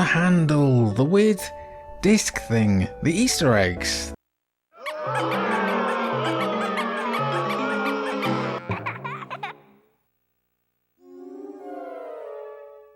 handle, the weird disc thing, the Easter eggs.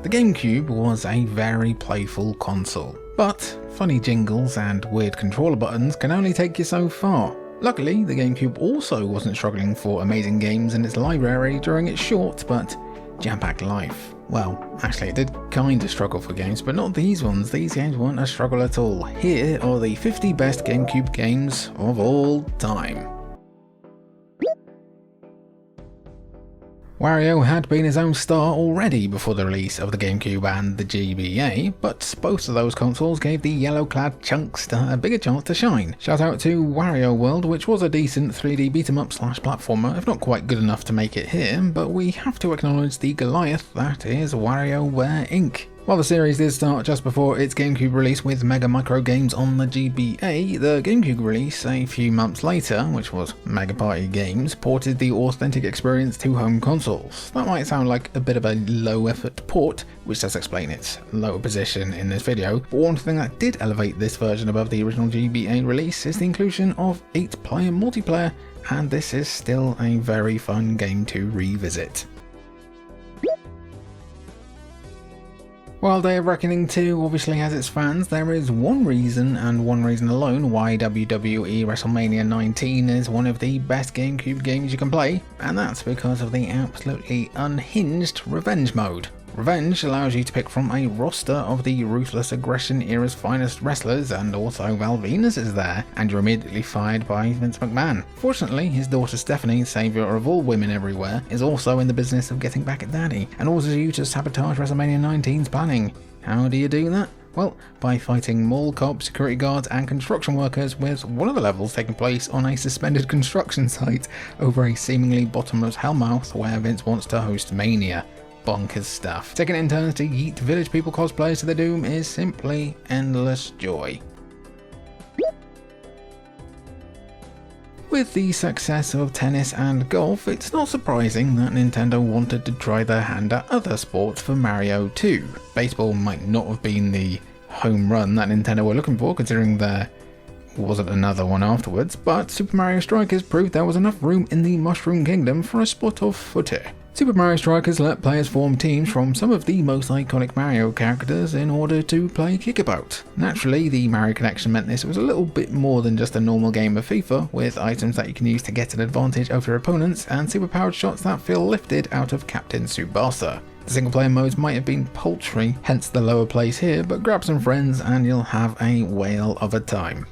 The GameCube was a very playful console, but funny jingles and weird controller buttons can only take you so far. Luckily, the GameCube also wasn't struggling for amazing games in its library during its short but jam-packed life. Well, actually it did kinda struggle for games, but not these ones. These games weren't a struggle at all. Here are the 50 best GameCube games of all time. Wario had been his own star already before the release of the GameCube and the GBA, but both of those consoles gave the yellow-clad chunkster a bigger chance to shine. Shout out to Wario World, which was a decent 3D beat-em-up / platformer, if not quite good enough to make it here, but we have to acknowledge the Goliath that is WarioWare Inc. While the series did start just before its GameCube release with Mega Micro Games on the GBA, the GameCube release a few months later, which was Mega Party Games, ported the authentic experience to home consoles. That might sound like a bit of a low-effort port, which does explain its lower position in this video, but one thing that did elevate this version above the original GBA release is the inclusion of 8-player multiplayer, and this is still a very fun game to revisit. While Day of Reckoning 2 obviously has its fans, there is one reason, and one reason alone, why WWE WrestleMania 19 is one of the best GameCube games you can play, and that's because of the absolutely unhinged Revenge mode. Revenge allows you to pick from a roster of the Ruthless Aggression era's finest wrestlers, and also Val Venis is there, and you're immediately fired by Vince McMahon. Fortunately, his daughter Stephanie, saviour of all women everywhere, is also in the business of getting back at Daddy, and orders you to sabotage WrestleMania 19's planning. How do you do that? Well, by fighting mall cops, security guards and construction workers, with one of the levels taking place on a suspended construction site over a seemingly bottomless hellmouth where Vince wants to host Mania. Bonkers stuff. Taking it in turns to yeet village people cosplayers to their doom is simply endless joy. With the success of tennis and golf, it's not surprising that Nintendo wanted to try their hand at other sports for Mario 2. Baseball might not have been the home run that Nintendo were looking for, considering there wasn't another one afterwards, but Super Mario Strikers proved there was enough room in the Mushroom Kingdom for a spot of footy. Super Mario Strikers let players form teams from some of the most iconic Mario characters in order to play Kickabout. Naturally, the Mario Connection meant this was a little bit more than just a normal game of FIFA, with items that you can use to get an advantage over your opponents and superpowered shots that feel lifted out of Captain Tsubasa. The single player modes might have been paltry, hence the lower place here, but grab some friends and you'll have a whale of a time.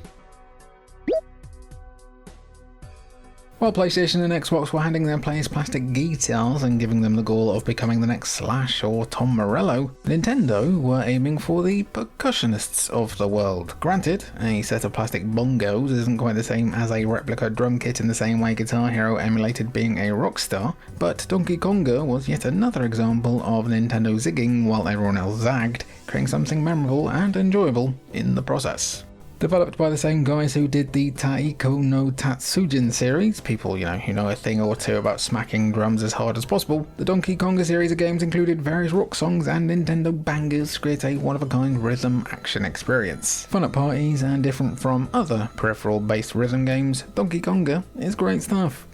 While PlayStation and Xbox were handing their players plastic guitars and giving them the goal of becoming the next Slash or Tom Morello, Nintendo were aiming for the percussionists of the world. Granted, a set of plastic bongos isn't quite the same as a replica drum kit in the same way Guitar Hero emulated being a rock star, but Donkey Konga was yet another example of Nintendo zigging while everyone else zagged, creating something memorable and enjoyable in the process. Developed by the same guys who did the Taiko no Tatsujin series, people who know a thing or two about smacking drums as hard as possible, the Donkey Konga series of games included various rock songs and Nintendo bangers to create a one-of-a-kind rhythm action experience. Fun at parties and different from other peripheral-based rhythm games, Donkey Konga is great stuff.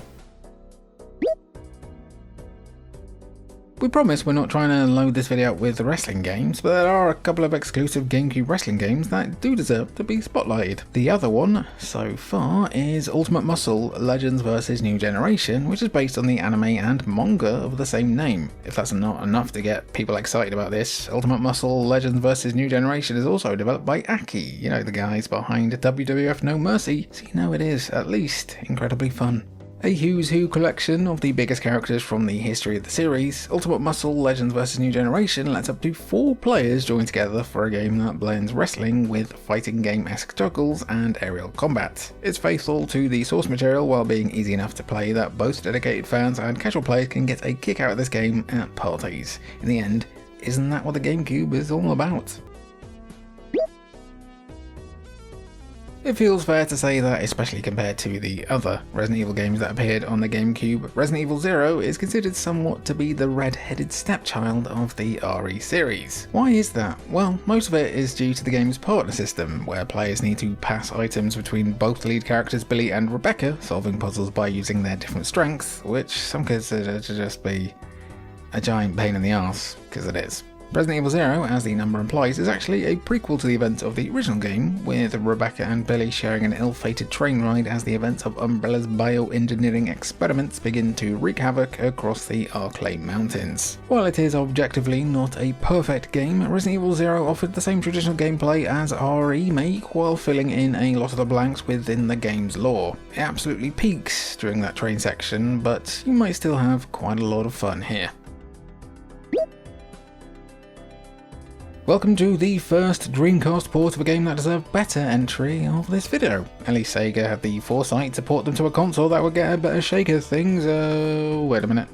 We promise we're not trying to load this video up with wrestling games, but there are a couple of exclusive GameCube wrestling games that do deserve to be spotlighted. The other one, so far, is Ultimate Muscle Legends vs New Generation, which is based on the anime and manga of the same name. If that's not enough to get people excited about this, Ultimate Muscle Legends vs New Generation is also developed by Aki, the guys behind WWF No Mercy, so it is, at least, incredibly fun. A Who's Who collection of the biggest characters from the history of the series, Ultimate Muscle Legends vs New Generation lets up to 4 players join together for a game that blends wrestling with fighting game-esque juggles and aerial combat. It's faithful to the source material while being easy enough to play that both dedicated fans and casual players can get a kick out of this game at parties. In the end, isn't that what the GameCube is all about? It feels fair to say that, especially compared to the other Resident Evil games that appeared on the GameCube, Resident Evil 0 is considered somewhat to be the red-headed stepchild of the RE series. Why is that? Well, most of it is due to the game's partner system, where players need to pass items between both lead characters Billy and Rebecca, solving puzzles by using their different strengths, which some consider to just be a giant pain in the arse, because it is. Resident Evil 0, as the number implies, is actually a prequel to the events of the original game, with Rebecca and Billy sharing an ill-fated train ride as the events of Umbrella's bioengineering experiments begin to wreak havoc across the Arklay Mountains. While it is objectively not a perfect game, Resident Evil 0 offered the same traditional gameplay as RE make while filling in a lot of the blanks within the game's lore. It absolutely peaks during that train section, but you might still have quite a lot of fun here. Welcome to the first Dreamcast port of a game that deserved better entry of this video. At least Sega had the foresight to port them to a console that would get a better shake of things. Wait a minute.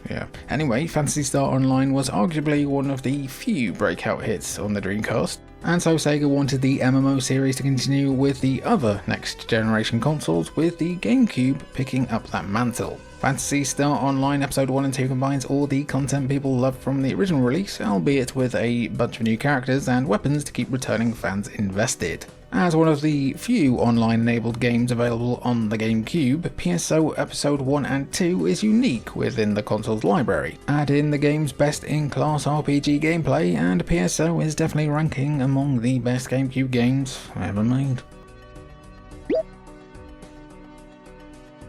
Yeah. Anyway, Phantasy Star Online was arguably one of the few breakout hits on the Dreamcast, and so Sega wanted the MMO series to continue with the other next generation consoles, with the GameCube picking up that mantle. Phantasy Star Online Episode 1 and 2 combines all the content people loved from the original release, albeit with a bunch of new characters and weapons to keep returning fans invested. As one of the few online-enabled games available on the GameCube, PSO Episode 1 and 2 is unique within the console's library. Add in the game's best-in-class RPG gameplay, and PSO is definitely ranking among the best GameCube games ever made.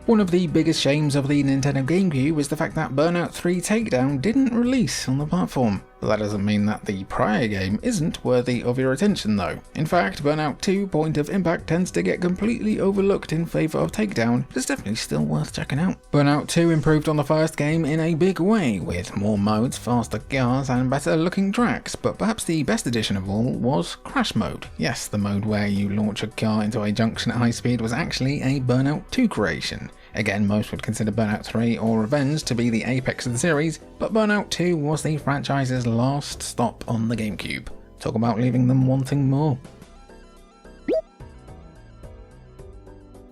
One of the biggest shames of the Nintendo GameCube is the fact that Burnout 3 Takedown didn't release on the platform. But that doesn't mean that the prior game isn't worthy of your attention though. In fact, Burnout 2 Point of Impact tends to get completely overlooked in favour of Takedown, but it's definitely still worth checking out. Burnout 2 improved on the first game in a big way, with more modes, faster cars and better looking tracks, but perhaps the best addition of all was Crash Mode. Yes, the mode where you launch a car into a junction at high speed was actually a Burnout 2 creation. Again, most would consider Burnout 3 or Revenge to be the apex of the series, but Burnout 2 was the franchise's last stop on the GameCube. Talk about leaving them wanting more.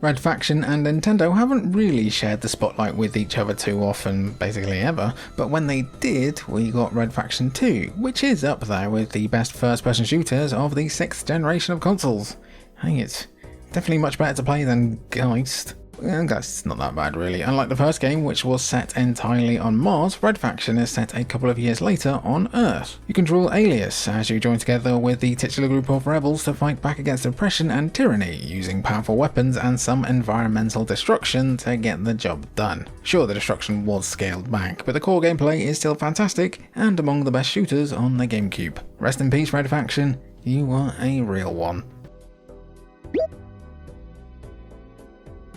Red Faction and Nintendo haven't really shared the spotlight with each other too often, basically ever, but when they did, we got Red Faction 2, which is up there with the best first-person shooters of the 6th generation of consoles. Hey, it's definitely much better to play than Geist. That's not that bad really. Unlike the first game, which was set entirely on Mars, Red Faction is set a couple of years later on Earth. You control Alias as you join together with the titular group of rebels to fight back against oppression and tyranny, using powerful weapons and some environmental destruction to get the job done. Sure, the destruction was scaled back, but the core gameplay is still fantastic and among the best shooters on the GameCube. Rest in peace, Red Faction, you are a real one.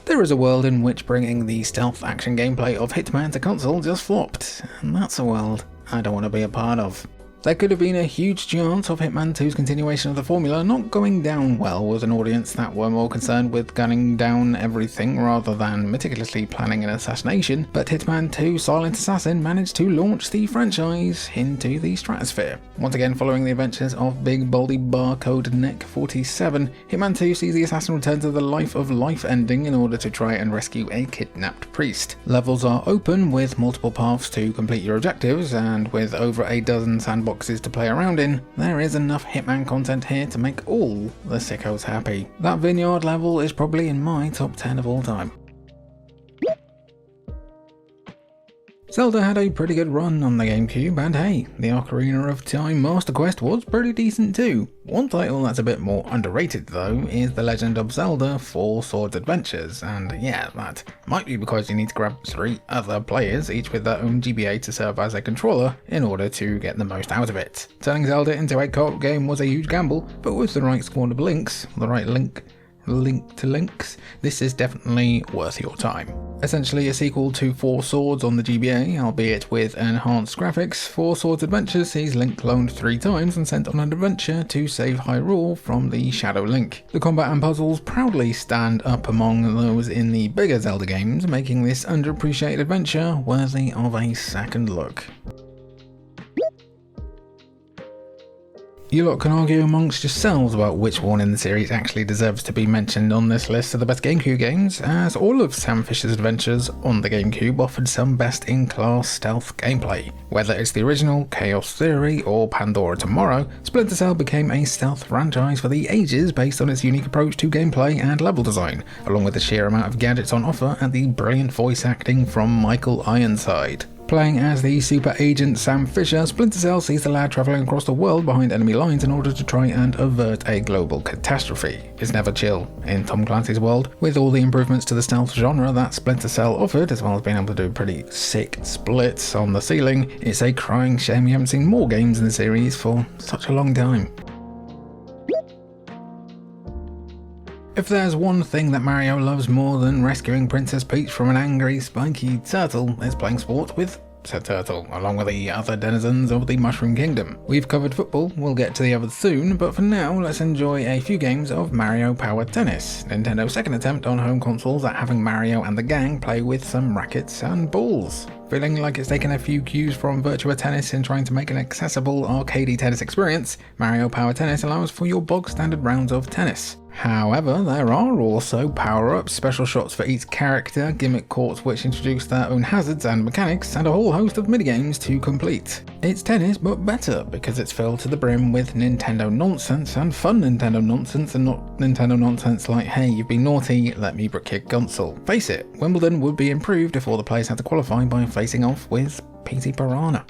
There is a world in which bringing the stealth action gameplay of Hitman to console just flopped, and that's a world I don't want to be a part of. There could have been a huge chance of Hitman 2's continuation of the formula not going down well with an audience that were more concerned with gunning down everything rather than meticulously planning an assassination, but Hitman 2 Silent Assassin managed to launch the franchise into the stratosphere. Once again, following the adventures of Big Baldy Barcode Neck 47, Hitman 2 sees the assassin return to the life of life ending in order to try and rescue a kidnapped priest. Levels are open with multiple paths to complete your objectives, and with over a dozen sandboxes to play around in, there is enough Hitman content here to make all the sickos happy. That vineyard level is probably in my top 10 of all time. Zelda had a pretty good run on the GameCube, and hey, the Ocarina of Time Master Quest was pretty decent too. One title that's a bit more underrated though is The Legend of Zelda 4 Swords Adventures, and yeah, that might be because you need to grab 3 other players, each with their own GBA to serve as a controller, in order to get the most out of it. Turning Zelda into a co-op game was a huge gamble, but with the right squad of links, the right link to links, this is definitely worth your time. Essentially a sequel to 4 Swords on the GBA, albeit with enhanced graphics. 4 Swords Adventures sees Link cloned 3 times and sent on an adventure to save Hyrule from the Shadow Link. The combat and puzzles proudly stand up among those in the bigger Zelda games, making this underappreciated adventure worthy of a second look. You lot can argue amongst yourselves about which one in the series actually deserves to be mentioned on this list of the best GameCube games, as all of Sam Fisher's adventures on the GameCube offered some best-in-class stealth gameplay. Whether it's the original Chaos Theory or Pandora Tomorrow, Splinter Cell became a stealth franchise for the ages based on its unique approach to gameplay and level design, along with the sheer amount of gadgets on offer and the brilliant voice acting from Michael Ironside. Playing as the super agent Sam Fisher, Splinter Cell sees the lad travelling across the world behind enemy lines in order to try and avert a global catastrophe. It's never chill in Tom Clancy's world, with all the improvements to the stealth genre that Splinter Cell offered, as well as being able to do pretty sick splits on the ceiling. It's a crying shame we haven't seen more games in the series for such a long time. If there's one thing that Mario loves more than rescuing Princess Peach from an angry, spiky turtle, it's playing sport with said turtle, along with the other denizens of the Mushroom Kingdom. We've covered football, we'll get to the others soon, but for now, let's enjoy a few games of Mario Power Tennis, Nintendo's second attempt on home consoles at having Mario and the gang play with some rackets and balls. Feeling like it's taken a few cues from Virtua Tennis in trying to make an accessible arcadey tennis experience, Mario Power Tennis allows for your bog standard rounds of tennis. However, there are also power-ups, special shots for each character, gimmick courts which introduce their own hazards and mechanics, and a whole host of minigames to complete. It's tennis, but better, because it's filled to the brim with Nintendo nonsense, and fun Nintendo nonsense, and not Nintendo nonsense like, hey, you've been naughty, let me brick your console. Face it, Wimbledon would be improved if all the players had to qualify by facing off with PT Piranha.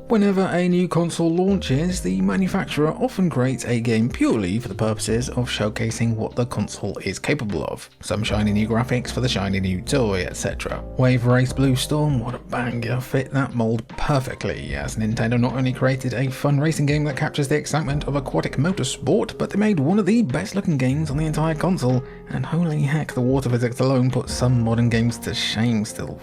Whenever a new console launches, the manufacturer often creates a game purely for the purposes of showcasing what the console is capable of. Some shiny new graphics for the shiny new toy, etc. Wave Race Blue Storm, what a banger, fit that mold perfectly, as Nintendo not only created a fun racing game that captures the excitement of aquatic motorsport, but they made one of the best looking games on the entire console, and holy heck, the water physics alone puts some modern games to shame still.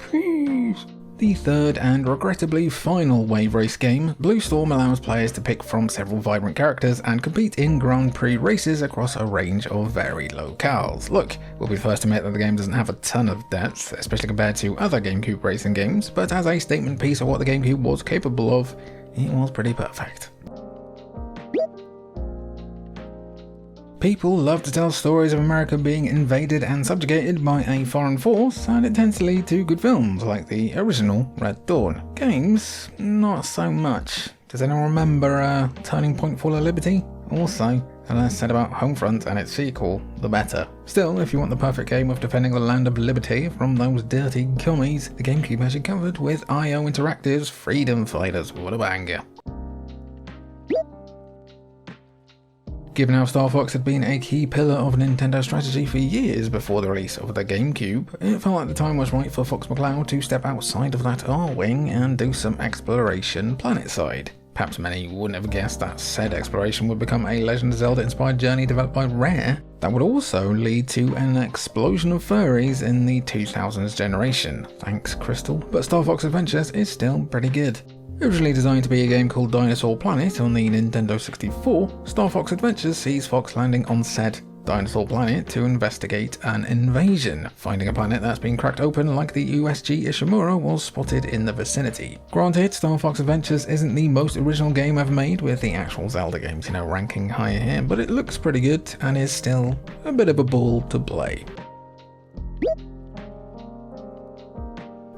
The third and regrettably final Wave Race game, Blue Storm allows players to pick from several vibrant characters and compete in Grand Prix races across a range of varied locales. Look, we'll be the first to admit that the game doesn't have a ton of depth, especially compared to other GameCube racing games, but as a statement piece of what the GameCube was capable of, it was pretty perfect. People love to tell stories of America being invaded and subjugated by a foreign force, and it tends to lead to good films like the original Red Dawn. Games, not so much. Does anyone remember Turning Point Fall of Liberty? Also, the less said about Homefront and its sequel, the better. Still, if you want the perfect game of defending the land of liberty from those dirty commies, the GameCube has you covered with IO Interactive's Freedom Fighters. What a banger. Given how Star Fox had been a key pillar of Nintendo's strategy for years before the release of the GameCube, it felt like the time was right for Fox McCloud to step outside of that R-wing and do some exploration planetside. Perhaps many wouldn't have guessed that said exploration would become a Legend of Zelda inspired journey developed by Rare that would also lead to an explosion of furries in the 2000s generation. Thanks, Crystal. But Star Fox Adventures is still pretty good. Originally designed to be a game called Dinosaur Planet on the Nintendo 64, Star Fox Adventures sees Fox landing on said Dinosaur Planet to investigate an invasion, finding a planet that's been cracked open like the USG Ishimura was spotted in the vicinity. Granted, Star Fox Adventures isn't the most original game ever made, with the actual Zelda games, ranking higher here, but it looks pretty good and is still a bit of a ball to play.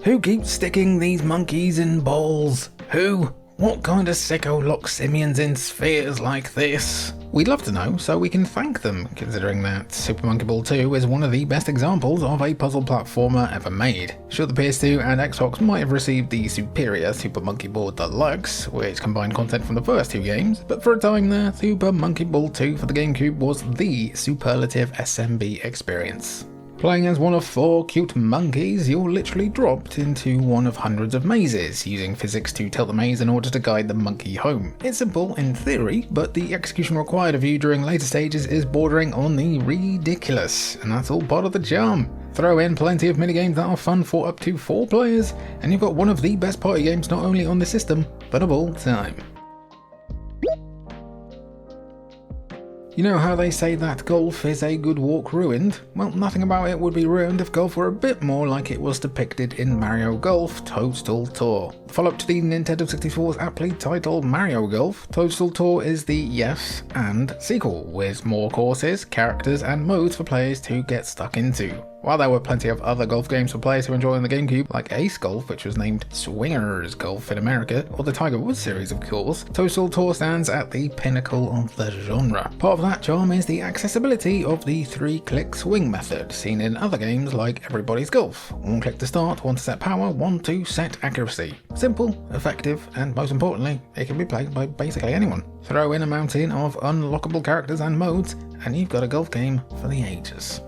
Who keeps sticking these monkeys in balls? Who? What kind of sicko locks simians in spheres like this? We'd love to know, so we can thank them, considering that Super Monkey Ball 2 is one of the best examples of a puzzle platformer ever made. Sure, the PS2 and Xbox might have received the superior Super Monkey Ball Deluxe, which combined content from the first two games, but for a time there, Super Monkey Ball 2 for the GameCube was the superlative SMB experience. Playing as one of 4 cute monkeys, you're literally dropped into one of hundreds of mazes, using physics to tilt the maze in order to guide the monkey home. It's simple in theory, but the execution required of you during later stages is bordering on the ridiculous, and that's all part of the charm. Throw in plenty of minigames that are fun for up to 4 players, and you've got one of the best party games not only on the system, but of all time. You know how they say that golf is a good walk ruined? Well, nothing about it would be ruined if golf were a bit more like it was depicted in Mario Golf Toadstool Tour. The follow-up to the Nintendo 64's aptly titled Mario Golf, Toadstool Tour is the yes and sequel, with more courses, characters and modes for players to get stuck into. While there were plenty of other golf games for players to enjoy on the GameCube, like Ace Golf, which was named Swingers Golf in America, or the Tiger Woods series of course, Toadstool Tour stands at the pinnacle of the genre. Part of that charm is the accessibility of the 3-click swing method, seen in other games like Everybody's Golf. 1 click to start, 1 to set power, 1 to set accuracy. Simple, effective, and most importantly, it can be played by basically anyone. Throw in a mountain of unlockable characters and modes, and you've got a golf game for the ages.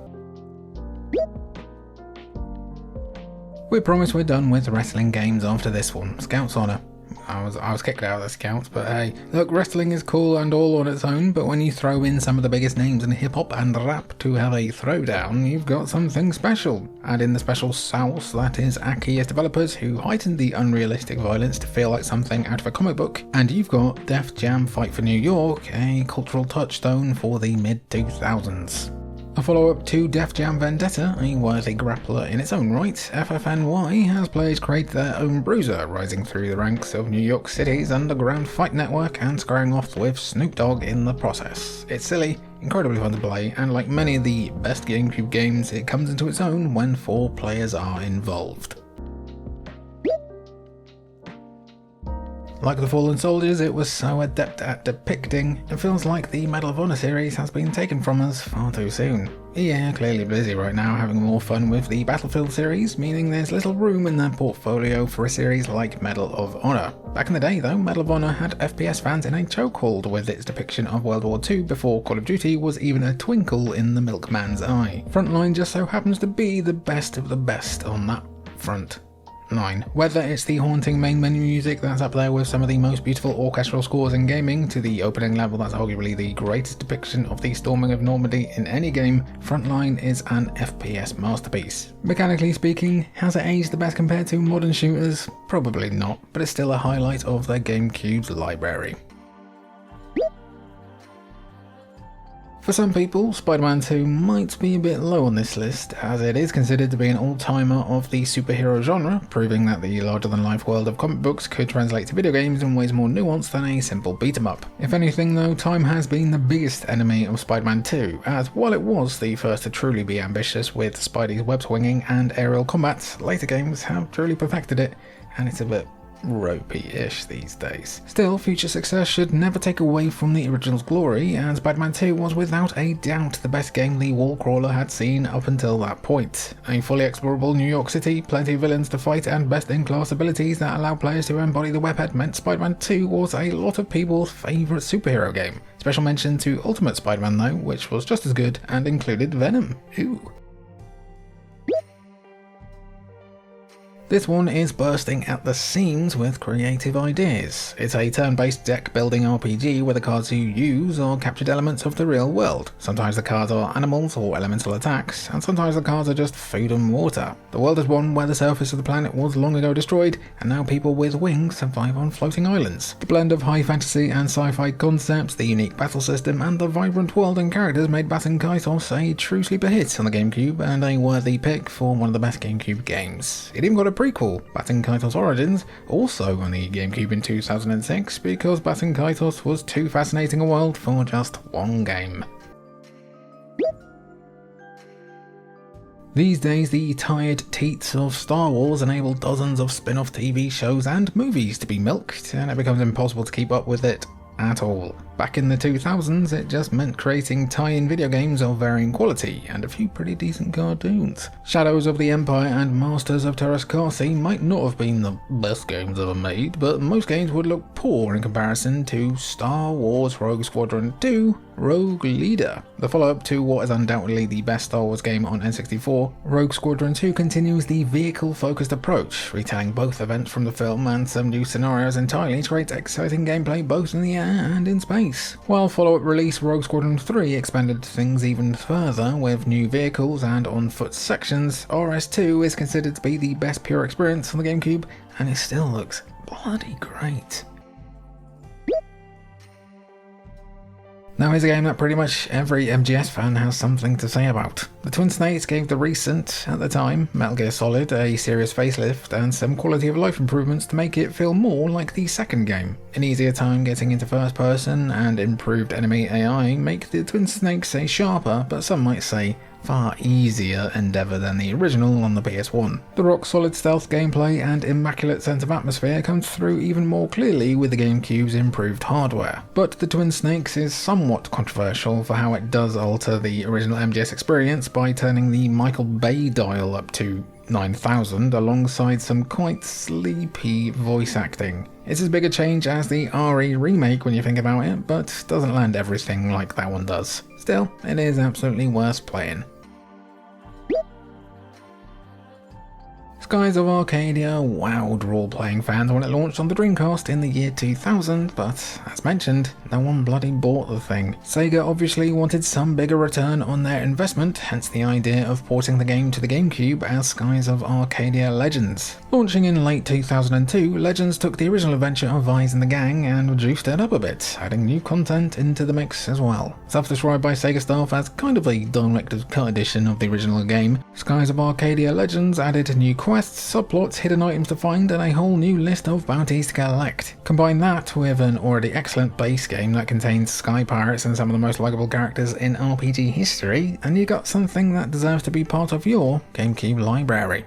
We promise we're done with wrestling games after this one. Scout's Honor. I was kicked out of the Scouts, but hey, look, wrestling is cool and all on its own, but when you throw in some of the biggest names in hip-hop and rap to have a throwdown, you've got something special. Add in the special sauce that is Aki's developers, who heightened the unrealistic violence to feel like something out of a comic book, and you've got Def Jam Fight for New York, a cultural touchstone for the mid-2000s. A follow-up to Def Jam Vendetta, a worthy grappler in its own right, FFNY has players create their own bruiser, rising through the ranks of New York City's underground fight network and squaring off with Snoop Dogg in the process. It's silly, incredibly fun to play, and like many of the best GameCube games, it comes into its own when 4 players are involved. Like the Fallen Soldiers, it was so adept at depicting, it feels like the Medal of Honor series has been taken from us far too soon. EA are clearly busy right now having more fun with the Battlefield series, meaning there's little room in their portfolio for a series like Medal of Honor. Back in the day though, Medal of Honor had FPS fans in a chokehold with its depiction of World War II before Call of Duty was even a twinkle in the milkman's eye. Frontline just so happens to be the best of the best on that front. 9. Whether it's the haunting main menu music that's up there with some of the most beautiful orchestral scores in gaming, to the opening level that's arguably the greatest depiction of the storming of Normandy in any game, Frontline is an FPS masterpiece. Mechanically speaking, has it aged the best compared to modern shooters? Probably not, but it's still a highlight of the GameCube's library. For some people, Spider-Man 2 might be a bit low on this list, as it is considered to be an all-timer of the superhero genre, proving that the larger-than-life world of comic books could translate to video games in ways more nuanced than a simple beat-em-up. If anything though, time has been the biggest enemy of Spider-Man 2, as while it was the first to truly be ambitious with Spidey's web swinging and aerial combat, later games have truly perfected it, and it's a bit ropey-ish these days. Still, future success should never take away from the original's glory, and Spider-Man 2 was without a doubt the best game the wall crawler had seen up until that point. A fully explorable New York City, plenty of villains to fight, and best-in-class abilities that allow players to embody the webhead meant Spider-Man 2 was a lot of people's favourite superhero game. Special mention to Ultimate Spider-Man though, which was just as good and included Venom. Ooh. This one is bursting at the seams with creative ideas. It's a turn-based deck-building RPG where the cards you use are captured elements of the real world. Sometimes the cards are animals or elemental attacks, and sometimes the cards are just food and water. The world is one where the surface of the planet was long ago destroyed, and now people with wings survive on floating islands. The blend of high fantasy and sci-fi concepts, the unique battle system, and the vibrant world and characters made Batten Kaitos a true sleeper hit on the GameCube, and a worthy pick for one of the best GameCube games. It even got a prequel, Batten Kaitos Origins, also on the GameCube in 2006, because Batten Kaitos was too fascinating a world for just one game. These days, the tired teats of Star Wars enable dozens of spin-off TV shows and movies to be milked, and it becomes impossible to keep up with it at all. Back in the 2000s, it just meant creating tie-in video games of varying quality, and a few pretty decent cartoons. Shadows of the Empire and Masters of Terraskasi might not have been the best games ever made, but most games would look poor in comparison to Star Wars Rogue Squadron 2 Rogue Leader. The follow-up to what is undoubtedly the best Star Wars game on N64, Rogue Squadron 2 continues the vehicle-focused approach, retelling both events from the film and some new scenarios entirely to create exciting gameplay both in the air and in space. While follow-up release Rogue Squadron 3 expanded things even further with new vehicles and on-foot sections, RS2 is considered to be the best pure experience on the GameCube, and it still looks bloody great. Now here's a game that pretty much every MGS fan has something to say about. The Twin Snakes gave the recent, at the time, Metal Gear Solid a serious facelift and some quality of life improvements to make it feel more like the second game. An easier time getting into first person and improved enemy AI make the Twin Snakes a sharper, but some might say far easier endeavour than the original on the PS1. The rock-solid stealth gameplay and immaculate sense of atmosphere comes through even more clearly with the GameCube's improved hardware. But the Twin Snakes is somewhat controversial for how it does alter the original MGS experience by turning the Michael Bay dial up to 9000 alongside some quite sleepy voice acting. It's as big a change as the RE remake when you think about it, but doesn't land everything like that one does. Still, it is absolutely worth playing. Skies of Arcadia wowed role-playing fans when it launched on the Dreamcast in the year 2000, but as mentioned, no one bloody bought the thing. Sega obviously wanted some bigger return on their investment, hence the idea of porting the game to the GameCube as Skies of Arcadia Legends. Launching in late 2002, Legends took the original adventure of Vise and the gang and juiced it up a bit, adding new content into the mix as well. Self-described by Sega staff as kind of a director's cut edition of the original game, Skies of Arcadia Legends added new quests, subplots, hidden items to find, and a whole new list of bounties to collect. Combine that with an already excellent base game that contains sky pirates and some of the most likable characters in RPG history, and you got something that deserves to be part of your GameCube library.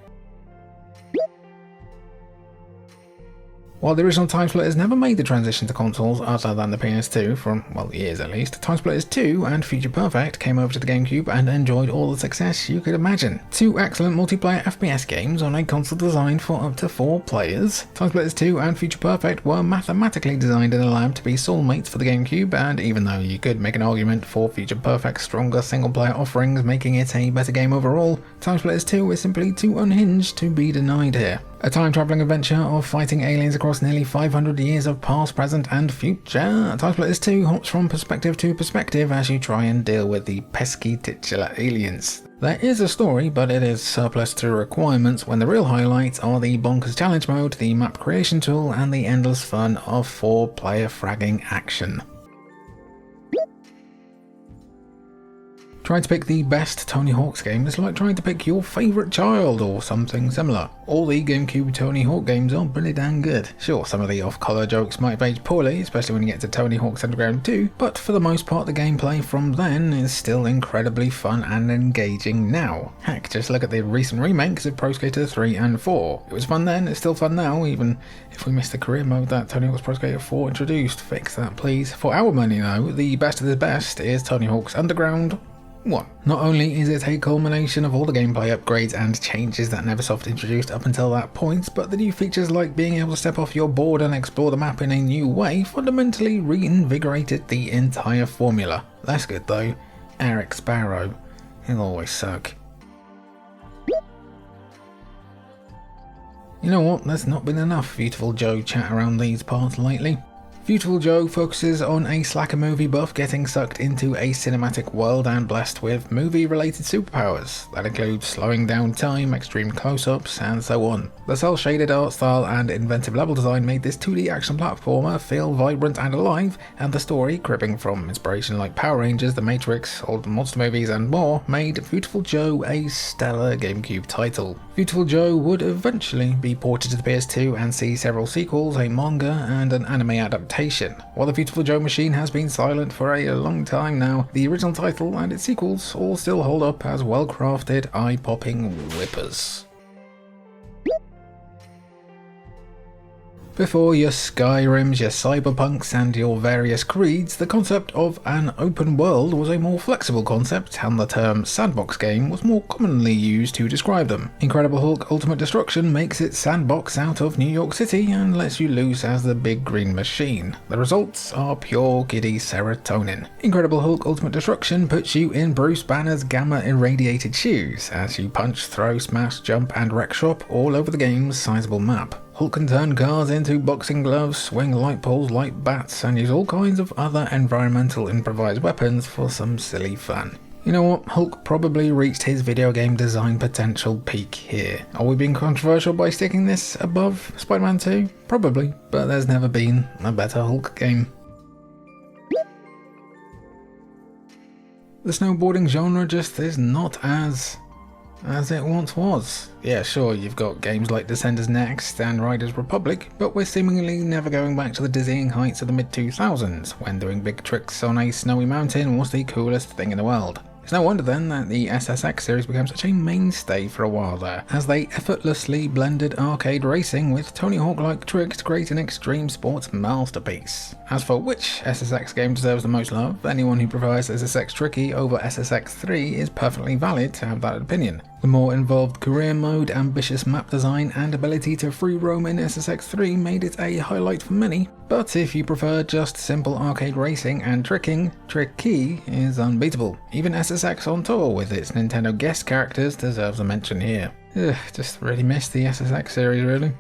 While the original Time Splitters never made the transition to consoles other than the PS2 from, well, years at least, Time Splitters 2 and Future Perfect came over to the GameCube and enjoyed all the success you could imagine. Two excellent multiplayer FPS games on a console designed for up to 4 players. Time Splitters 2 and Future Perfect were mathematically designed in a lab to be soulmates for the GameCube, and even though you could make an argument for Future Perfect's stronger single-player offerings making it a better game overall, Time Splitters 2 is simply too unhinged to be denied here. A time-travelling adventure of fighting aliens across nearly 500 years of past, present and future, Time Splitters 2 hops from perspective to perspective as you try and deal with the pesky titular aliens. There is a story, but it is surplus to requirements when the real highlights are the bonkers challenge mode, the map creation tool and the endless fun of 4-player fragging action. Trying to pick the best Tony Hawk's game is like trying to pick your favourite child or something similar. All the GameCube Tony Hawk games are pretty damn good. Sure, some of the off-colour jokes might have aged poorly, especially when you get to Tony Hawk's Underground 2, but for the most part the gameplay from then is still incredibly fun and engaging now. Heck, just look at the recent remakes of Pro Skater 3 and 4. It was fun then, it's still fun now, even if we missed the career mode that Tony Hawk's Pro Skater 4 introduced. Fix that please. For our money though, the best of the best is Tony Hawk's Underground 1. Not only is it a culmination of all the gameplay upgrades and changes that Neversoft introduced up until that point, but the new features like being able to step off your board and explore the map in a new way fundamentally reinvigorated the entire formula. Less good though, Eric Sparrow. He'll always suck. You know what, there's not been enough Beautiful Joe chat around these parts lately. Beautiful Joe focuses on a slacker movie buff getting sucked into a cinematic world and blessed with movie-related superpowers. That includes slowing down time, extreme close-ups, and so on. The cel-shaded art style and inventive level design made this 2D action platformer feel vibrant and alive, and the story, cribbing from inspiration like Power Rangers, The Matrix, old monster movies and more, made Beautiful Joe a stellar GameCube title. Beautiful Joe would eventually be ported to the PS2 and see several sequels, a manga, and an anime adaptation. While the Beautiful Joe machine has been silent for a long time now, the original title and its sequels all still hold up as well-crafted, eye-popping whippers. Before your Skyrims, your Cyberpunks and your various creeds, the concept of an open world was a more flexible concept, and the term sandbox game was more commonly used to describe them. Incredible Hulk Ultimate Destruction makes its sandbox out of New York City and lets you loose as the Big Green Machine. The results are pure giddy serotonin. Incredible Hulk Ultimate Destruction puts you in Bruce Banner's gamma irradiated shoes as you punch, throw, smash, jump and wreck shop all over the game's sizable map. Hulk can turn cars into boxing gloves, swing light poles like bats, and use all kinds of other environmental improvised weapons for some silly fun. You know what, Hulk probably reached his video game design potential peak here. Are we being controversial by sticking this above Spider-Man 2? Probably, but there's never been a better Hulk game. The snowboarding genre just is not as it once was. Yeah, sure, you've got games like Descenders Next and Riders Republic, but we're seemingly never going back to the dizzying heights of the mid-2000s, when doing big tricks on a snowy mountain was the coolest thing in the world. It's no wonder then that the SSX series became such a mainstay for a while there, as they effortlessly blended arcade racing with Tony Hawk-like tricks to create an extreme sports masterpiece. As for which SSX game deserves the most love, anyone who prefers SSX Tricky over SSX 3 is perfectly valid to have that opinion. The more involved career mode, ambitious map design, and ability to free roam in SSX 3 made it a highlight for many, but if you prefer just simple arcade racing and tricking, Tricky is unbeatable. Even SSX on tour with its Nintendo guest characters deserves a mention here. Just really missed the SSX series really.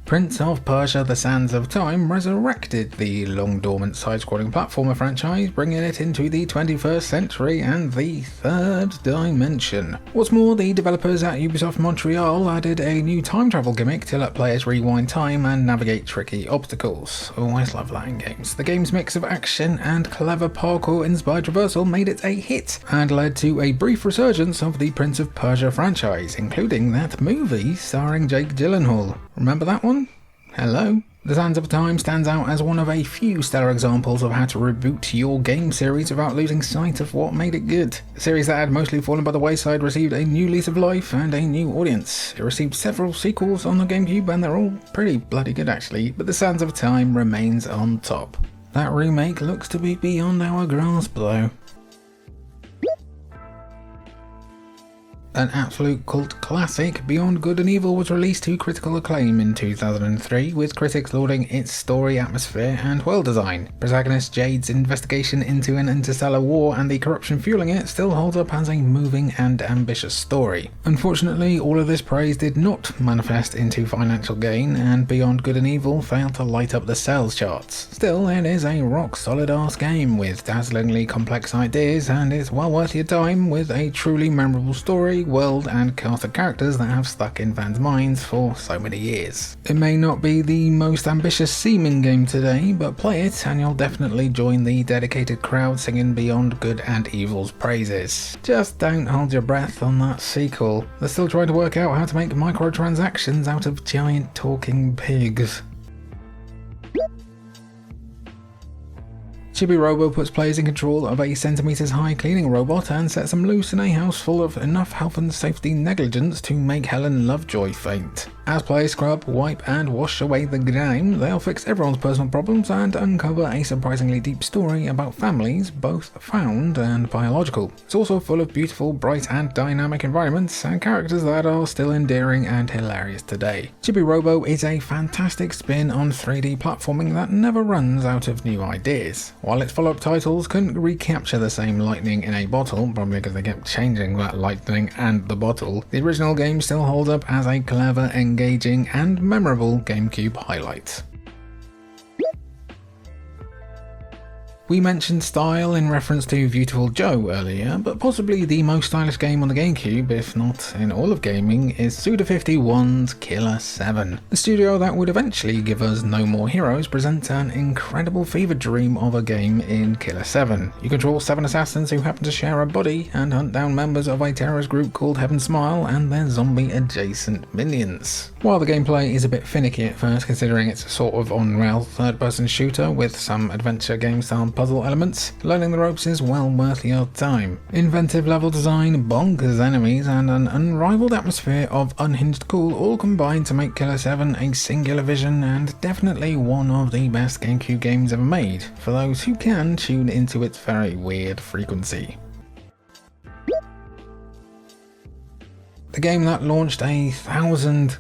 Prince of Persia: The Sands of Time resurrected the long-dormant side-scrolling platformer franchise, bringing it into the 21st century and the third dimension. What's more, the developers at Ubisoft Montreal added a new time travel gimmick to let players rewind time and navigate tricky obstacles. Always love that in games. The game's mix of action and clever parkour-inspired traversal made it a hit, and led to a brief resurgence of the Prince of Persia franchise, including that movie starring Jake Gyllenhaal. Remember that one? Hello? The Sands of Time stands out as one of a few stellar examples of how to reboot your game series without losing sight of what made it good. The series that had mostly fallen by the wayside received a new lease of life and a new audience. It received several sequels on the GameCube and they're all pretty bloody good actually, but The Sands of Time remains on top. That remake looks to be beyond our grasp though. An absolute cult classic, Beyond Good and Evil was released to critical acclaim in 2003, with critics lauding its story, atmosphere, and world design. Protagonist Jade's investigation into an interstellar war and the corruption fueling it still holds up as a moving and ambitious story. Unfortunately, all of this praise did not manifest into financial gain, and Beyond Good and Evil failed to light up the sales charts. Still, it is a rock-solid-ass game with dazzlingly complex ideas, and it's well worth your time with a truly memorable story, world, and cast of characters that have stuck in fans' minds for so many years. It may not be the most ambitious seeming game today, but play it and you'll definitely join the dedicated crowd singing Beyond Good and Evil's praises. Just don't hold your breath on that sequel. They're still trying to work out how to make microtransactions out of giant talking pigs. Chibi Robo puts players in control of a centimeters high cleaning robot and sets them loose in a house full of enough health and safety negligence to make Helen Lovejoy faint. As players scrub, wipe, and wash away the grime, they'll fix everyone's personal problems and uncover a surprisingly deep story about families, both found and biological. It's also full of beautiful, bright, and dynamic environments and characters that are still endearing and hilarious today. Chibi Robo is a fantastic spin on 3D platforming that never runs out of new ideas. While its follow-up titles couldn't recapture the same lightning in a bottle, probably because they kept changing that lightning and the bottle, the original game still holds up as a clever, engaging, and memorable GameCube highlight. We mentioned style in reference to Beautiful Joe earlier, but possibly the most stylish game on the GameCube, if not in all of gaming, is Suda51's Killer 7. The studio that would eventually give us No More Heroes presents an incredible fever dream of a game in Killer 7. You control 7 assassins who happen to share a body and hunt down members of a terrorist group called Heaven Smile and their zombie-adjacent minions. While the gameplay is a bit finicky at first, considering it's a sort of on-rail third-person shooter with some adventure game-style puzzle elements, learning the ropes is well worth your time. Inventive level design, bonkers enemies, and an unrivaled atmosphere of unhinged cool all combine to make Killer 7 a singular vision and definitely one of the best GameCube games ever made, for those who can tune into its very weird frequency. The game that launched 100,000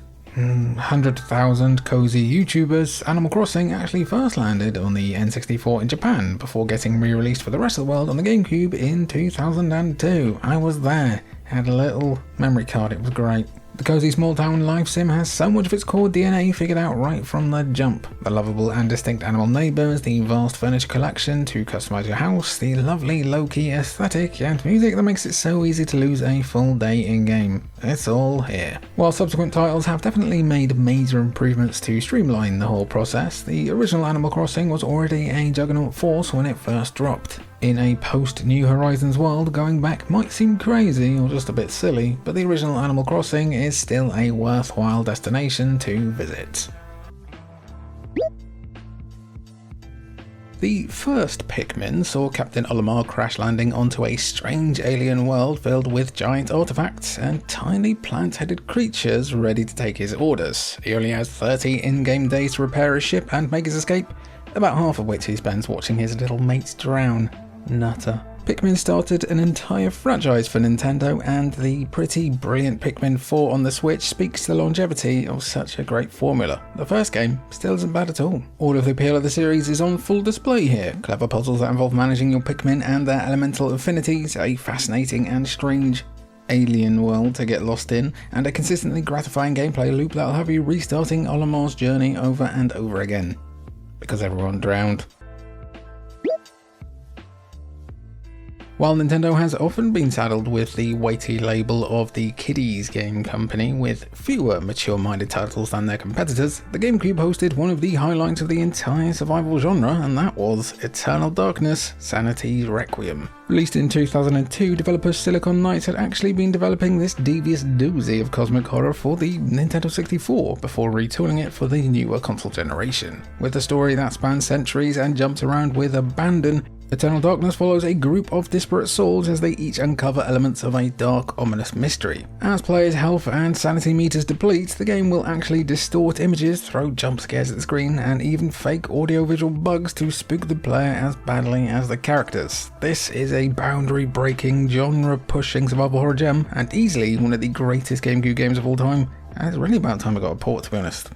cozy YouTubers, Animal Crossing actually first landed on the N64 in Japan before getting re-released for the rest of the world on the GameCube in 2002. I was there, had a little memory card, it was great. The cozy small town life sim has so much of its core DNA figured out right from the jump. The lovable and distinct animal neighbours, the vast furniture collection to customise your house, the lovely low-key aesthetic, and music that makes it so easy to lose a full day in-game. It's all here. While subsequent titles have definitely made major improvements to streamline the whole process, the original Animal Crossing was already a juggernaut force when it first dropped. In a post-New Horizons world, going back might seem crazy or just a bit silly, but the original Animal Crossing is still a worthwhile destination to visit. The first Pikmin saw Captain Olimar crash landing onto a strange alien world filled with giant artifacts and tiny plant-headed creatures ready to take his orders. He only has 30 in-game days to repair his ship and make his escape, about half of which he spends watching his little mates drown. Nutter. Pikmin started an entire franchise for Nintendo, and the pretty brilliant Pikmin 4 on the Switch speaks to the longevity of such a great formula. The first game still isn't bad at all. All of the appeal of the series is on full display here. Clever puzzles that involve managing your Pikmin and their elemental affinities, a fascinating and strange alien world to get lost in, and a consistently gratifying gameplay loop that'll have you restarting Olimar's journey over and over again. Because everyone drowned. While Nintendo has often been saddled with the weighty label of the kiddies game company with fewer mature-minded titles than their competitors, the GameCube hosted one of the highlights of the entire survival genre, and that was Eternal Darkness: Sanity's Requiem. Released in 2002, developer Silicon Knights had actually been developing this devious doozy of cosmic horror for the Nintendo 64 before retooling it for the newer console generation. With a story that spans centuries and jumps around with abandon, Eternal Darkness follows a group of disparate souls as they each uncover elements of a dark, ominous mystery. As players' health and sanity meters deplete, the game will actually distort images, throw jump scares at the screen, and even fake audio-visual bugs to spook the player as badly as the characters. This is a boundary-breaking, genre-pushing survival horror gem, and easily one of the greatest GameCube games of all time, and it's really about time I got a port, to be honest.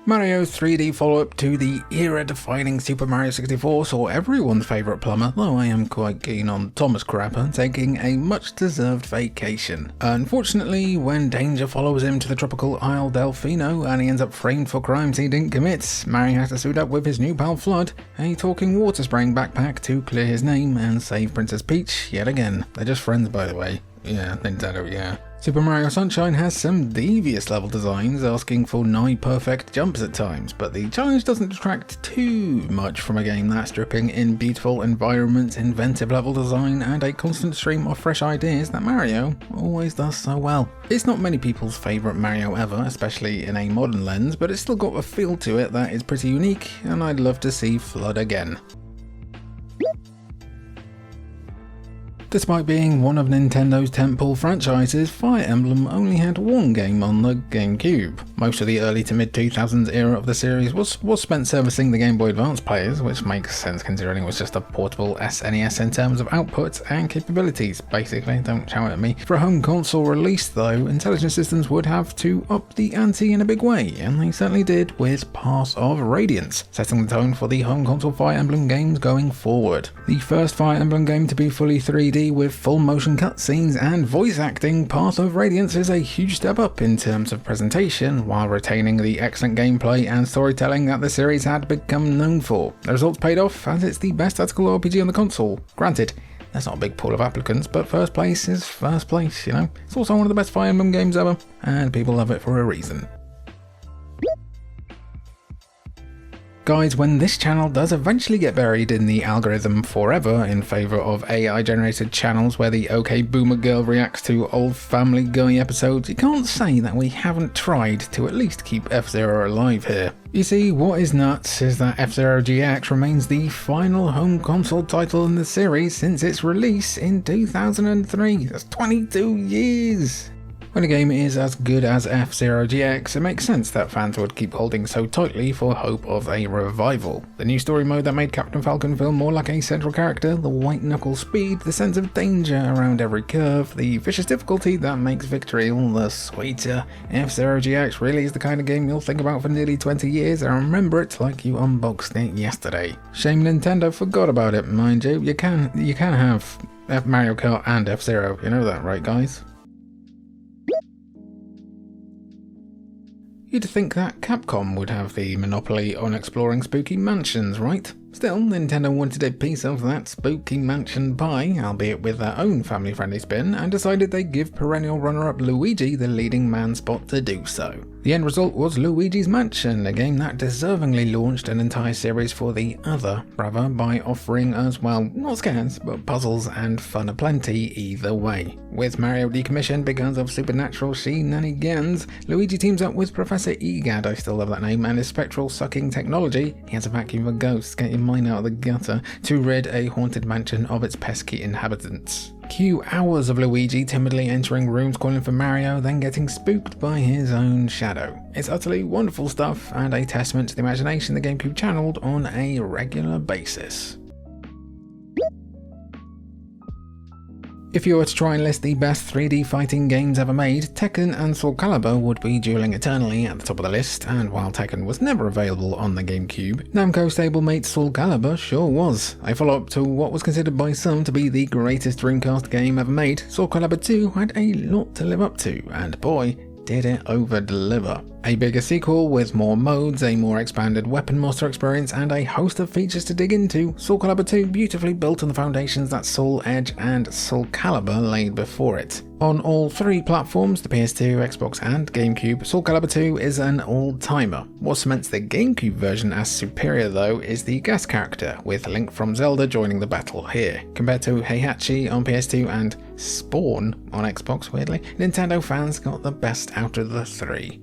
Mario's 3D follow-up to the era-defining Super Mario 64 saw everyone's favourite plumber, though I am quite keen on Thomas Crapper, taking a much-deserved vacation. Unfortunately, when danger follows him to the tropical Isle Delfino and he ends up framed for crimes he didn't commit, Mario has to suit up with his new pal Flood, a talking water-spraying backpack, to clear his name and save Princess Peach yet again. They're just friends, by the way. Yeah, Nintendo, yeah. Super Mario Sunshine has some devious level designs, asking for nigh-perfect jumps at times, but the challenge doesn't detract too much from a game that's dripping in beautiful environments, inventive level design, and a constant stream of fresh ideas that Mario always does so well. It's not many people's favourite Mario ever, especially in a modern lens, but it's still got a feel to it that is pretty unique, and I'd love to see Flood again. Despite being one of Nintendo's tentpole franchises, Fire Emblem only had one game on the GameCube. Most of the early to mid-2000s era of the series was spent servicing the Game Boy Advance players, which makes sense considering it was just a portable SNES in terms of output and capabilities, basically, don't shout at me. For a home console release though, Intelligent Systems would have to up the ante in a big way, and they certainly did with Path of Radiance, setting the tone for the home console Fire Emblem games going forward. The first Fire Emblem game to be fully 3D with full motion cutscenes and voice acting, Path of Radiance is a huge step up in terms of presentation, while retaining the excellent gameplay and storytelling that the series had become known for. The results paid off, as it's the best tactical RPG on the console. Granted, there's not a big pool of applicants, but first place is first place, you know? It's also one of the best Fire Emblem games ever, and people love it for a reason. Guys, when this channel does eventually get buried in the algorithm forever in favour of AI generated channels where the OK Boomer Girl reacts to old Family Guy episodes, you can't say that we haven't tried to at least keep F-Zero alive here. You see, what is nuts is that F-Zero GX remains the final home console title in the series since its release in 2003. That's 22 years! When a game is as good as F-Zero GX, it makes sense that fans would keep holding so tightly for hope of a revival. The new story mode that made Captain Falcon feel more like a central character, the white-knuckle speed, the sense of danger around every curve, the vicious difficulty that makes victory all the sweeter. F-Zero GX really is the kind of game you'll think about for nearly 20 years and remember it like you unboxed it yesterday. Shame Nintendo forgot about it, mind you. You can have Mario Kart and F-Zero, you know that, right guys? You'd think that Capcom would have the monopoly on exploring spooky mansions, right? Still, Nintendo wanted a piece of that spooky mansion pie, albeit with their own family-friendly spin, and decided they'd give perennial runner-up Luigi the leading man spot to do so. The end result was Luigi's Mansion, a game that deservingly launched an entire series for the other brother by offering us, well, not scares, but puzzles and fun aplenty either way. With Mario decommissioned because of supernatural shenanigans, Luigi teams up with Professor Egad, I still love that name, and his spectral sucking technology, he has a vacuum of ghosts, get your mind out of the gutter, to rid a haunted mansion of its pesky inhabitants. Cue hours of Luigi timidly entering rooms calling for Mario, then getting spooked by his own shadow. It's utterly wonderful stuff, and a testament to the imagination the GameCube channeled on a regular basis. If you were to try and list the best 3D fighting games ever made, Tekken and Soul Calibur would be dueling eternally at the top of the list, and while Tekken was never available on the GameCube, Namco stablemate Soul Calibur sure was. A follow-up to what was considered by some to be the greatest Dreamcast game ever made, Soul Calibur 2 had a lot to live up to, and boy, did it over-deliver. A bigger sequel with more modes, a more expanded weapon master experience, and a host of features to dig into, Soul Calibur 2 beautifully built on the foundations that Soul Edge and Soul Calibur laid before it. On all three platforms, the PS2, Xbox and GameCube, Soul Calibur 2 is an all-timer. What cements the GameCube version as superior though is the guest character, with Link from Zelda joining the battle here. Compared to Heihachi on PS2 and Spawn on Xbox, weirdly, Nintendo fans got the best out of the three.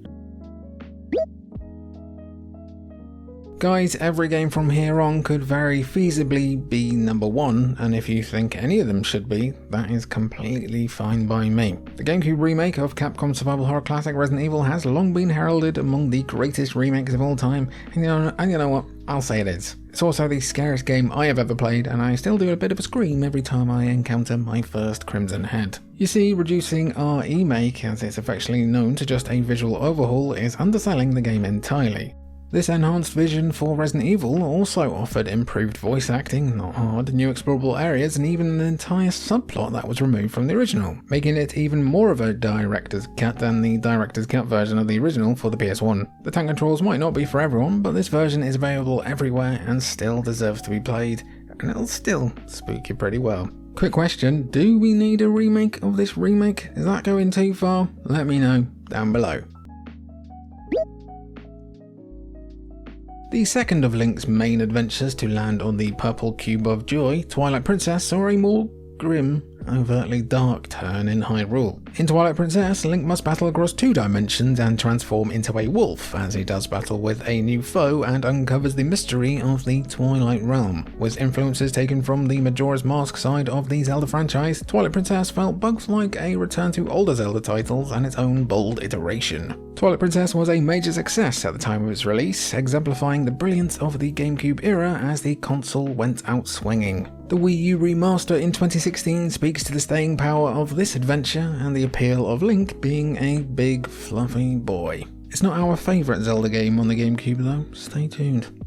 Guys, every game from here on could very feasibly be number one, and if you think any of them should be, that is completely fine by me. The GameCube remake of Capcom's survival horror classic Resident Evil has long been heralded among the greatest remakes of all time, and you know what, I'll say it is. It's also the scariest game I have ever played, and I still do a bit of a scream every time I encounter my first Crimson Head. You see, reducing our remake, as it's affectionately known, to just a visual overhaul is underselling the game entirely. This enhanced vision for Resident Evil also offered improved voice acting, not hard, new explorable areas, and even an entire subplot that was removed from the original, making it even more of a director's cut than the director's cut version of the original for the PS1. The tank controls might not be for everyone, but this version is available everywhere and still deserves to be played, and it'll still spook you pretty well. Quick question, do we need a remake of this remake? Is that going too far? Let me know down below. The second of Link's main adventures to land on the Purple Cube of Joy, Twilight Princess saw a more grim, overtly dark turn in Hyrule. In Twilight Princess, Link must battle across 2 dimensions and transform into a wolf as he does battle with a new foe and uncovers the mystery of the Twilight Realm. With influences taken from the Majora's Mask side of the Zelda franchise, Twilight Princess felt both like a return to older Zelda titles and its own bold iteration. Twilight Princess was a major success at the time of its release, exemplifying the brilliance of the GameCube era as the console went out swinging. The Wii U remaster in 2016 speaks to the staying power of this adventure and the appeal of Link being a big fluffy boy. It's not our favourite Zelda game on the GameCube though, stay tuned.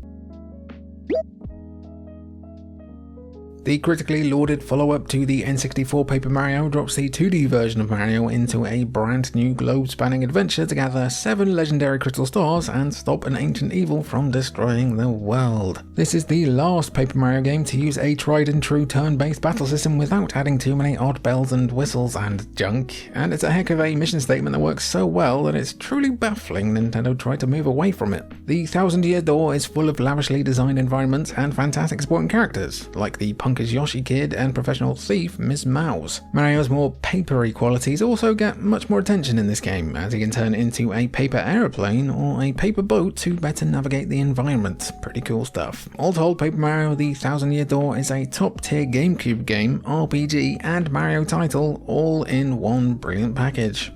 The critically lauded follow-up to the N64 Paper Mario drops the 2D version of Mario into a brand new globe-spanning adventure to gather 7 legendary crystal stars and stop an ancient evil from destroying the world. This is the last Paper Mario game to use a tried and true turn-based battle system without adding too many odd bells and whistles and junk, and it's a heck of a mission statement that works so well that it's truly baffling Nintendo tried to move away from it. The Thousand Year Door is full of lavishly designed environments and fantastic supporting characters, like the punkish Yoshi Kid and professional thief Miss Mouse. Mario's more papery qualities also get much more attention in this game, as he can turn into a paper aeroplane or a paper boat to better navigate the environment. Pretty cool stuff. All told, Paper Mario The Thousand Year Door is a top tier GameCube game, RPG and Mario title all in one brilliant package.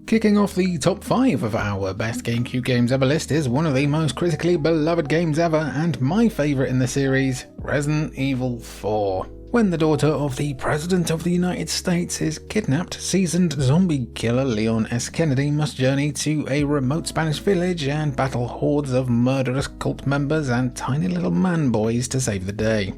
Kicking off the top 5 of our best GameCube games ever list is one of the most critically beloved games ever and my favourite in the series, Resident Evil 4. When the daughter of the President of the United States is kidnapped, seasoned zombie killer Leon S. Kennedy must journey to a remote Spanish village and battle hordes of murderous cult members and tiny little man boys to save the day.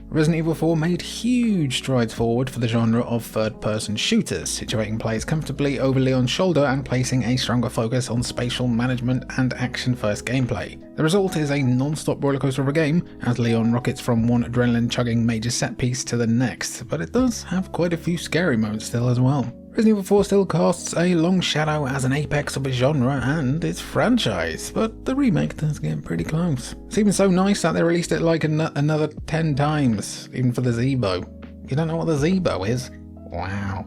Resident Evil 4 made huge strides forward for the genre of third-person shooters, situating players comfortably over Leon's shoulder and placing a stronger focus on spatial management and action-first gameplay. The result is a non-stop rollercoaster of a game, as Leon rockets from one adrenaline-chugging major set-piece to the next, but it does have quite a few scary moments still as well. Resident Evil 4 still casts a long shadow as an apex of its genre and its franchise, but the remake does get pretty close. It's even so nice that they released it like another 10 times, even for the Zeebo. You don't know what the Zeebo is? Wow.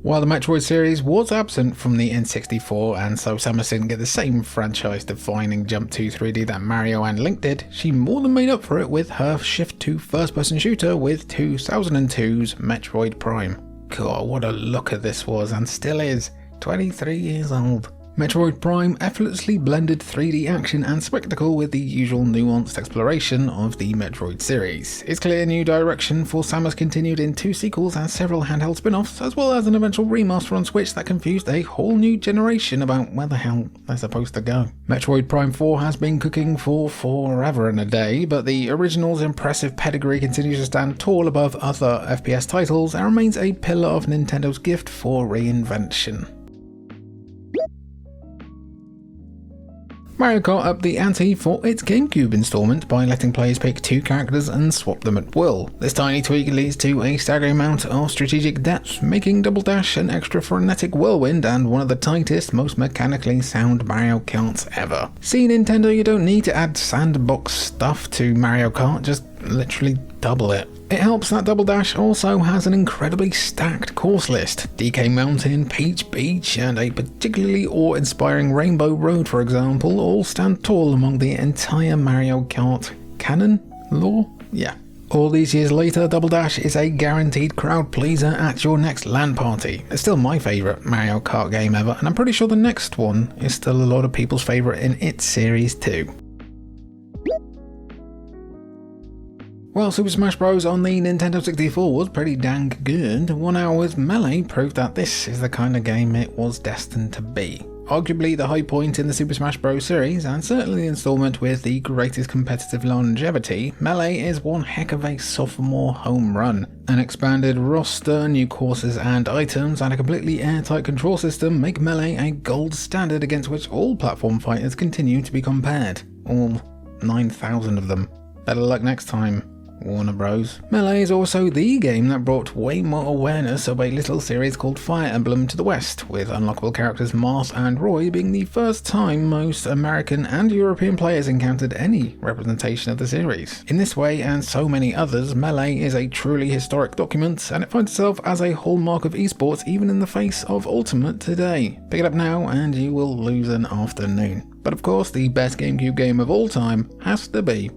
While the Metroid series was absent from the N64 and so Samus didn't get the same franchise-defining jump to 3D that Mario and Link did, she more than made up for it with her shift to first-person shooter with 2002's Metroid Prime. God, what a looker this was and still is, 23 years old. Metroid Prime effortlessly blended 3D action and spectacle with the usual nuanced exploration of the Metroid series. Its clear new direction for Samus continued in 2 sequels and several handheld spin-offs, as well as an eventual remaster on Switch that confused a whole new generation about where the hell they're supposed to go. Metroid Prime 4 has been cooking for forever and a day, but the original's impressive pedigree continues to stand tall above other FPS titles and remains a pillar of Nintendo's gift for reinvention. Mario Kart upped the ante for its GameCube installment by letting players pick 2 characters and swap them at will. This tiny tweak leads to a staggering amount of strategic depth, making Double Dash an extra frenetic whirlwind and one of the tightest, most mechanically sound Mario Karts ever. See Nintendo, you don't need to add sandbox stuff to Mario Kart, just literally double it. It helps that Double Dash also has an incredibly stacked course list. DK Mountain, Peach Beach, and a particularly awe-inspiring Rainbow Road, for example, all stand tall among the entire Mario Kart canon? Lore? Yeah. All these years later, Double Dash is a guaranteed crowd pleaser at your next LAN party. It's still my favourite Mario Kart game ever, and I'm pretty sure the next one is still a lot of people's favourite in its series too. While Super Smash Bros. On the Nintendo 64 was pretty dang good, 1 Hour's Melee proved that this is the kind of game it was destined to be. Arguably the high point in the Super Smash Bros. Series, and certainly the installment with the greatest competitive longevity, Melee is one heck of a sophomore home run. An expanded roster, new courses and items, and a completely airtight control system make Melee a gold standard against which all platform fighters continue to be compared. All 9,000 of them. Better luck next time, Warner Bros. Melee is also the game that brought way more awareness of a little series called Fire Emblem to the West, with unlockable characters Marth and Roy being the first time most American and European players encountered any representation of the series. In this way, and so many others, Melee is a truly historic document, and it finds itself as a hallmark of esports even in the face of Ultimate today. Pick it up now and you will lose an afternoon. But of course, the best GameCube game of all time has to be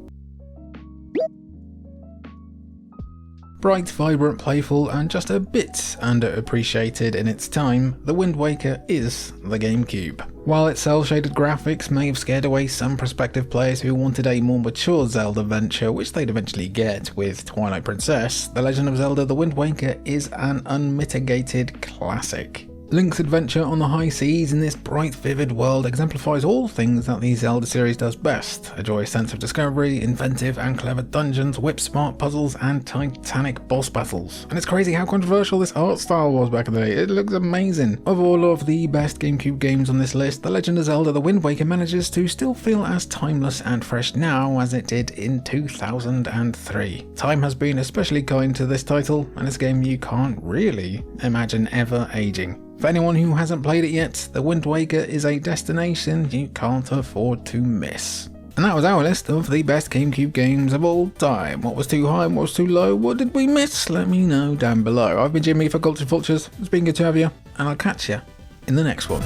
bright, vibrant, playful, and just a bit underappreciated in its time, The Wind Waker is the GameCube. While its cel-shaded graphics may have scared away some prospective players who wanted a more mature Zelda venture, which they'd eventually get with Twilight Princess, The Legend of Zelda The Wind Waker is an unmitigated classic. Link's adventure on the high seas in this bright, vivid world exemplifies all things that the Zelda series does best: a joyous sense of discovery, inventive and clever dungeons, whip-smart puzzles, and titanic boss battles. And it's crazy how controversial this art style was back in the day. It looks amazing. Of all of the best GameCube games on this list, The Legend of Zelda The Wind Waker manages to still feel as timeless and fresh now as it did in 2003. Time has been especially kind to this title, and it's a game you can't really imagine ever aging. For anyone who hasn't played it yet, The Wind Waker is a destination you can't afford to miss. And that was our list of the best GameCube games of all time. What was too high, what was too low, what did we miss? Let me know down below. I've been Jimmy for Culture Vultures. It's been good to have you, and I'll catch you in the next one.